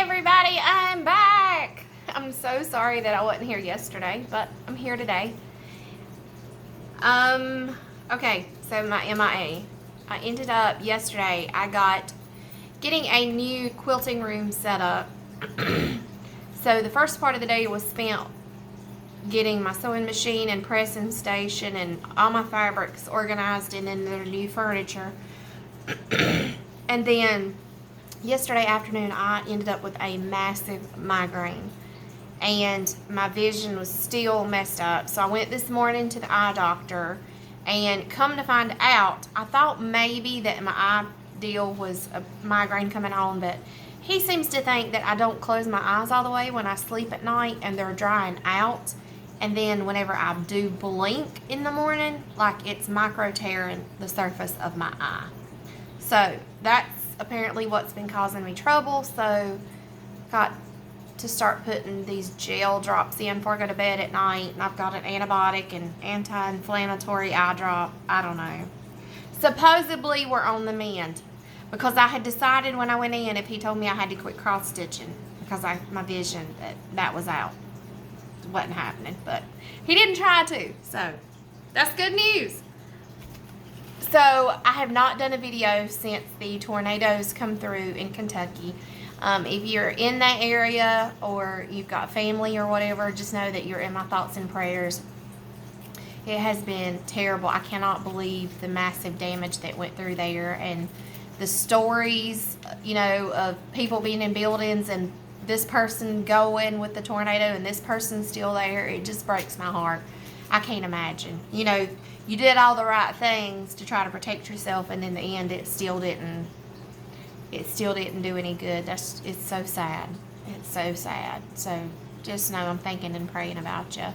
everybody, I'm back. I'm so sorry that I wasn't here yesterday, but I'm here today. Okay, so my MIA. I ended up yesterday, getting a new quilting room set up. So the first part of the day was spent getting my sewing machine and pressing station and all my fabrics organized and in their new furniture. And then yesterday afternoon I ended up with a massive migraine and my vision was still messed up. So I went this morning to the eye doctor, and come to find out, I thought maybe that my eye deal was a migraine coming on, but he seems to think that I don't close my eyes all the way when I sleep at night and they're drying out. And then whenever I do blink in the morning, like it's micro tearing the surface of my eye. So that's apparently what's been causing me trouble. So got to start putting these gel drops in before I go to bed at night. And I've got an antibiotic and anti-inflammatory eye drop. I don't know. Supposedly we're on the mend, because I had decided when I went in, if he told me I had to quit cross stitching because my vision that was out. It wasn't happening, but he didn't try to, so that's good news. So I have not done a video since the tornadoes come through in Kentucky. If you're in that area or you've got family or whatever, just know that you're in my thoughts and prayers. It has been terrible. I cannot believe the massive damage that went through there, and the stories, you know, of people being in buildings and this person going with the tornado and this person's still there. It just breaks my heart. I can't imagine. You know, you did all the right things to try to protect yourself, and in the end it still didn't do any good. It's so sad. It's so sad. So just know I'm thinking and praying about you.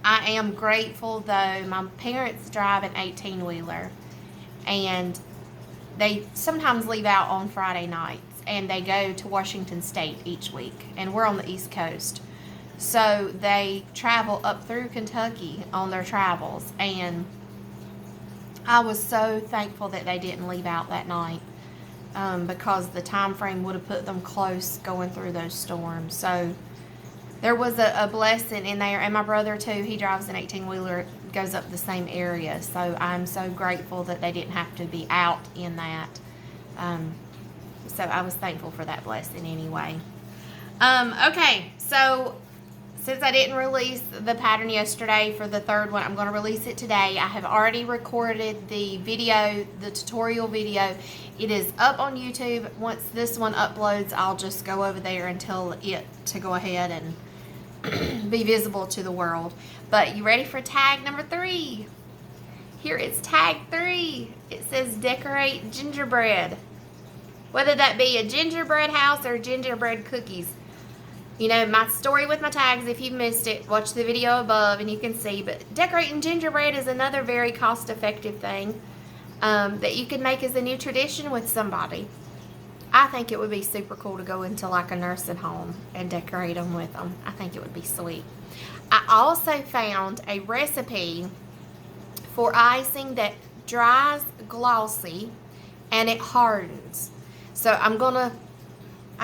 I am grateful though. My parents drive an 18-wheeler, and they sometimes leave out on Friday nights, and they go to Washington State each week, and we're on the East Coast. So they travel up through Kentucky on their travels, and I was so thankful that they didn't leave out that night, because the time frame would have put them close going through those storms. So there was a blessing in there. And my brother too, he drives an 18-wheeler, goes up the same area. So I'm so grateful that they didn't have to be out in that. So I was thankful for that blessing anyway. Okay, so since I didn't release the pattern yesterday for the third one, I'm going to release it today. I have already recorded the video, the tutorial video. It is up on YouTube. Once this one uploads, I'll just go over there and tell it to go ahead and be visible to the world. But you ready for tag number 3? Here is tag 3. It says decorate gingerbread. Whether that be a gingerbread house or gingerbread cookies. You know, my story with my tags, if you've missed it, watch the video above and you can see. But decorating gingerbread is another very cost-effective thing that you can make as a new tradition with somebody. I think it would be super cool to go into like a nursing home and decorate them with them. I think it would be sweet. I also found a recipe for icing that dries glossy and it hardens. So I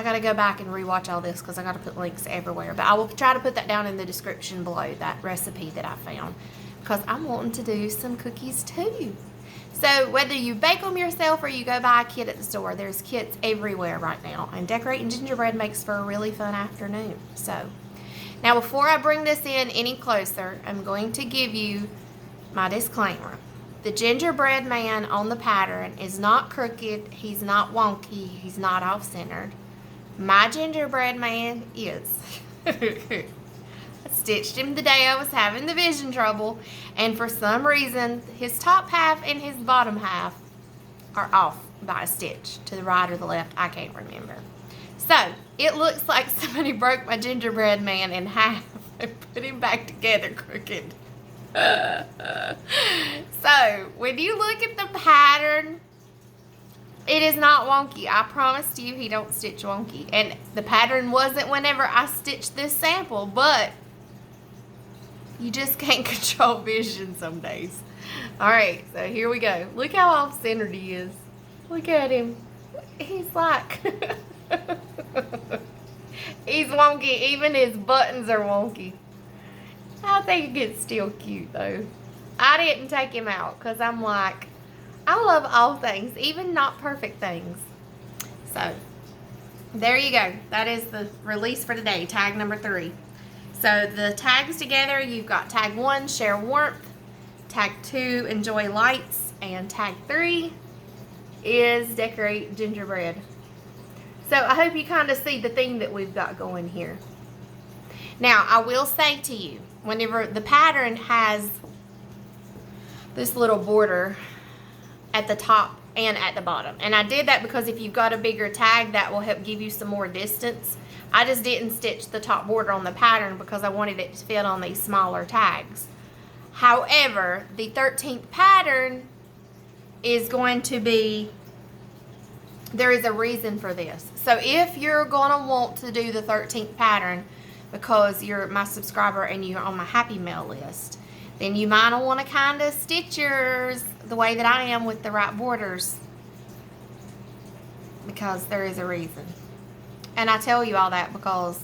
got to go back and rewatch all this because I got to put links everywhere. But I will try to put that down in the description below, that recipe that I found, because I'm wanting to do some cookies too. So whether you bake them yourself or you go buy a kit at the store, there's kits everywhere right now. And decorating gingerbread makes for a really fun afternoon. So now before I bring this in any closer, I'm going to give you my disclaimer. The gingerbread man on the pattern is not crooked. He's not wonky. He's not off-centered. My gingerbread man is. I stitched him the day I was having the vision trouble, and for some reason his top half and his bottom half are off by a stitch to the right or the left. I can't remember. So it looks like somebody broke my gingerbread man in half and put him back together crooked. So when you look at the pattern, it is not wonky. I promised you he don't stitch wonky. And the pattern wasn't whenever I stitched this sample, but you just can't control vision some days. Alright, so here we go. Look how off-centered he is. Look at him. He's like He's wonky. Even his buttons are wonky. I think it's still cute, though. I didn't take him out because I'm like, I love all things, even not perfect things. So, there you go. That is the release for today, tag number 3. So, the tags together, you've got tag 1, share warmth. Tag 2, enjoy lights. And tag 3 is decorate gingerbread. So I hope you kind of see the theme that we've got going here. Now, I will say to you, whenever the pattern has this little border at the top and at the bottom. And I did that because if you've got a bigger tag, that will help give you some more distance. I just didn't stitch the top border on the pattern because I wanted it to fit on these smaller tags. However, the 13th pattern is going to be, there is a reason for this. So if you're going to want to do the 13th pattern because you're my subscriber and you're on my happy mail list, then you might want to kind of stitch yours the way that I am with the right borders, because there is a reason. And I tell you all that because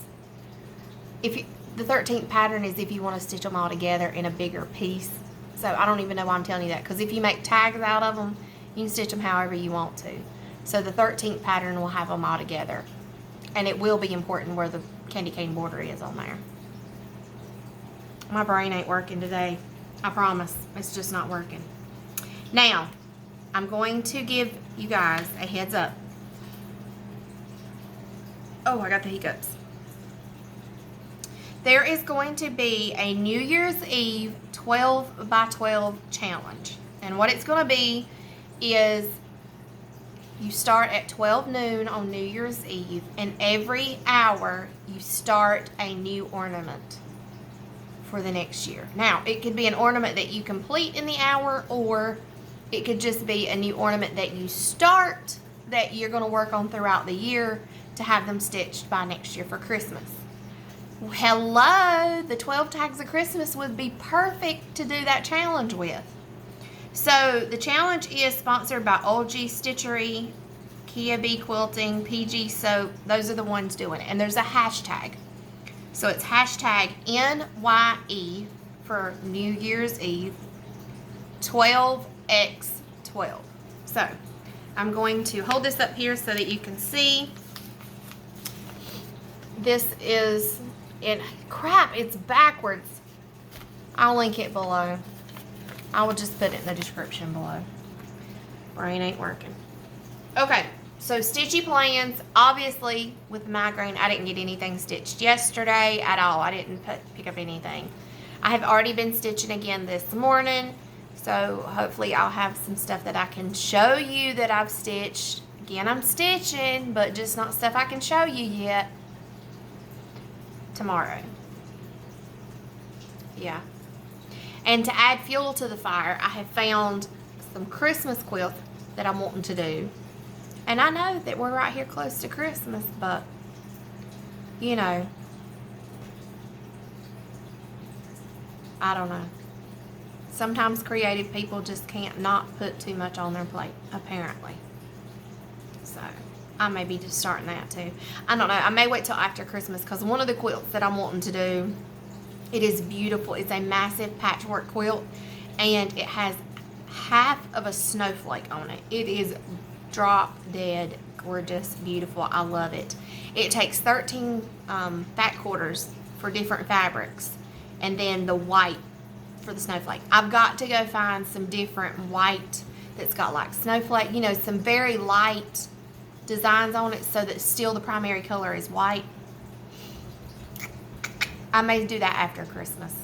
the 13th pattern is if you want to stitch them all together in a bigger piece. So I don't even know why I'm telling you that, because if you make tags out of them, you can stitch them however you want to. So the 13th pattern will have them all together. And it will be important where the candy cane border is on there. My brain ain't working today. I promise. It's just not working. Now, I'm going to give you guys a heads up. Oh, I got the hiccups. There is going to be a New Year's Eve 12 by 12 challenge. And what it's going to be is you start at 12 noon on New Year's Eve, and every hour you start a new ornament for the next year. Now, it could be an ornament that you complete in the hour, or it could just be a new ornament that you start that you're going to work on throughout the year to have them stitched by next year for Christmas. Hello, the 12 tags of Christmas would be perfect to do that challenge with. So the challenge is sponsored by Old G Stitchery, Keabeequilting, pgsoap. Those are the ones doing it. And there's a hashtag. So it's hashtag NYE for New Year's Eve 12x12. So I'm going to hold this up here so that you can see. This is crap, it's backwards. I'll link it below. I will just put it in the description below. Brain ain't working. Okay, so stitchy plans. Obviously, with migraine, I didn't get anything stitched yesterday at all. I didn't pick up anything. I have already been stitching again this morning, so hopefully I'll have some stuff that I can show you that I've stitched. Again, I'm stitching, but just not stuff I can show you yet. Tomorrow. Yeah. And to add fuel to the fire, I have found some Christmas quilts that I'm wanting to do. And I know that we're right here close to Christmas, but, you know, I don't know. Sometimes creative people just can't not put too much on their plate, apparently. So I may be just starting that too. I don't know. I may wait till after Christmas, because one of the quilts that I'm wanting to do, it is beautiful. It's a massive patchwork quilt, and it has half of a snowflake on it. It is drop dead gorgeous, beautiful. I love it. It takes 13 fat quarters for different fabrics, and then the white for the snowflake. I've got to go find some different white that's got like snowflake, you know, some very light designs on it, so that still the primary color is white. I may do that after Christmas.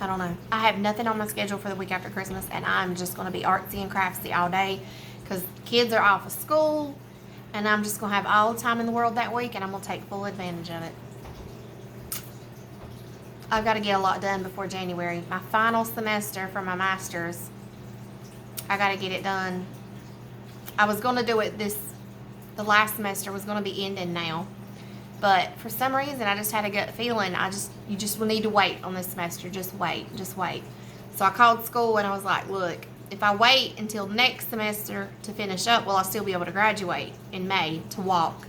I don't know. I have nothing on my schedule for the week after Christmas, and I'm just going to be artsy and craftsy all day because kids are off of school, and I'm just going to have all the time in the world that week, and I'm going to take full advantage of it. I've got to get a lot done before January. My final semester for my master's, I got to get it done. I was going to do it the last semester was going to be ending now. But for some reason, I just had a gut feeling. You just will need to wait on this semester. Just wait. So I called school and I was like, look, if I wait until next semester to finish up, will I still be able to graduate in May to walk?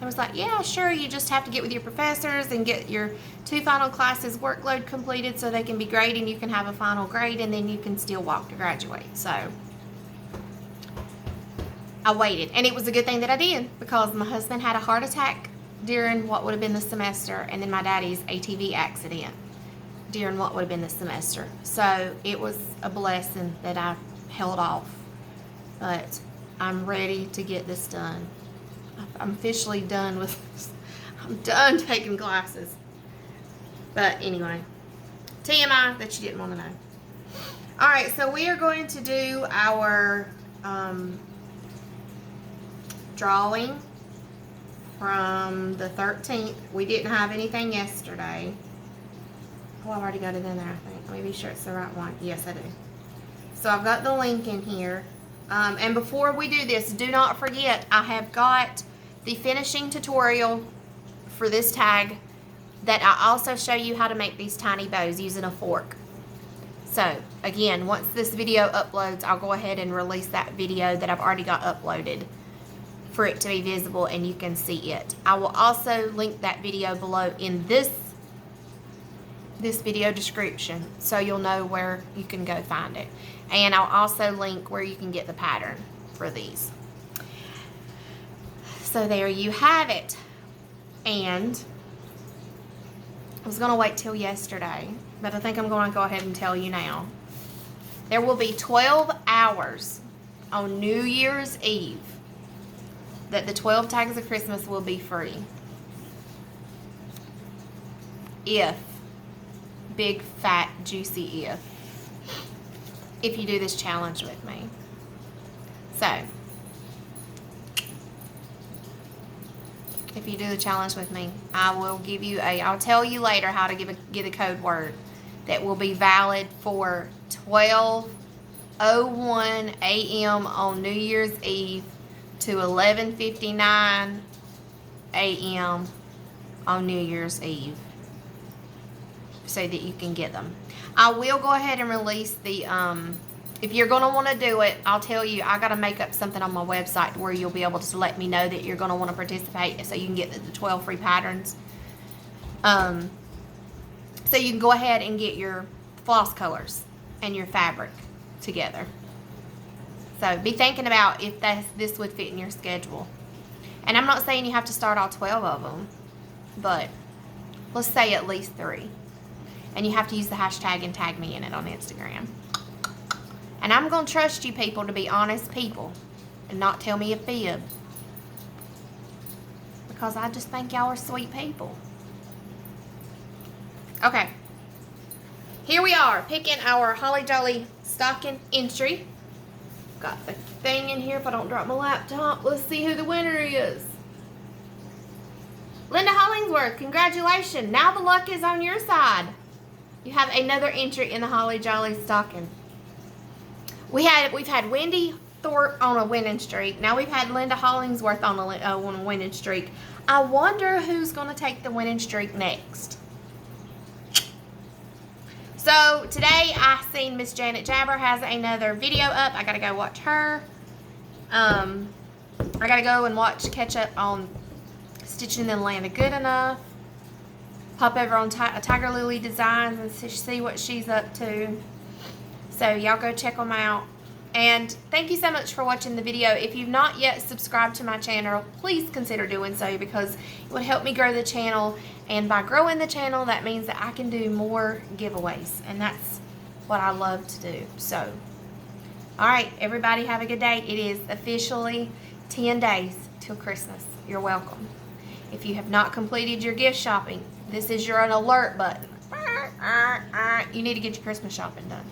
I was like, yeah, sure, you just have to get with your professors and get your 2 final classes workload completed so they can be graded and you can have a final grade and then you can still walk to graduate. So I waited, and it was a good thing that I did because my husband had a heart attack during what would have been the semester, and then my daddy's ATV accident during what would have been the semester. So it was a blessing that I held off, but I'm ready to get this done. I'm officially done with this. I'm done taking classes. But anyway, TMI that you didn't want to know. All right, so we are going to do our drawing from the 13th. We didn't have anything yesterday. Oh, I've already got it in there, I think. Let me be sure it's the right one. Yes, I do. So I've got the link in here. And before we do this, do not forget, I have got the finishing tutorial for this tag that I also show you how to make these tiny bows using a fork. So again, once this video uploads, I'll go ahead and release that video that I've already got uploaded for it to be visible and you can see it. I will also link that video below in this video description so you'll know where you can go find it. And I'll also link where you can get the pattern for these. So there you have it. And I was going to wait till yesterday, but I think I'm going to go ahead and tell you now. There will be 12 hours on New Year's Eve that the 12 tags of Christmas will be free. If, big, fat, juicy if you do this challenge with me. So, if you do the challenge with me, I will give you I'll tell you later how to get a code word that will be valid for 12:01 a.m. on New Year's Eve to 11:59 a.m. on New Year's Eve so that you can get them. I will go ahead and release the, if you're going to want to do it, I'll tell you, I got to make up something on my website where you'll be able to let me know that you're going to want to participate so you can get the 12 free patterns. So you can go ahead and get your floss colors and your fabric together. So be thinking about if this would fit in your schedule. And I'm not saying you have to start all 12 of them, but let's say at least 3. And you have to use the hashtag and tag me in it on Instagram. And I'm going to trust you people to be honest people and not tell me a fib. Because I just think y'all are sweet people. Okay. Here we are, picking our Holly Jolly stocking entry. Got the thing in here if I don't drop my laptop. Let's see who the winner is. Linda Hollingsworth, congratulations. Now the luck is on your side. You have another entry in the Holly Jolly stocking. We've had Wendy Thorpe on a winning streak. Now we've had Linda Hollingsworth on a winning streak. I wonder who's going to take the winning streak next. So today I seen Miss Janet Jabber has another video up. I got to go watch her. I got to go and catch up on Stitching in Atlanta Good Enough. Pop over on Tiger Lily Designs and see what she's up to. So y'all go check them out. And thank you so much for watching the video. If you've not yet subscribed to my channel, please consider doing so because it would help me grow the channel. And by growing the channel, that means that I can do more giveaways. And that's what I love to do. So, alright, everybody have a good day. It is officially 10 days till Christmas. You're welcome. If you have not completed your gift shopping, this is your alert button. You need to get your Christmas shopping done.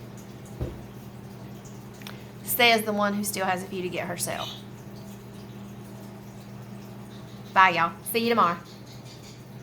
Says the one who still has a few to get herself. Bye, y'all. See you tomorrow.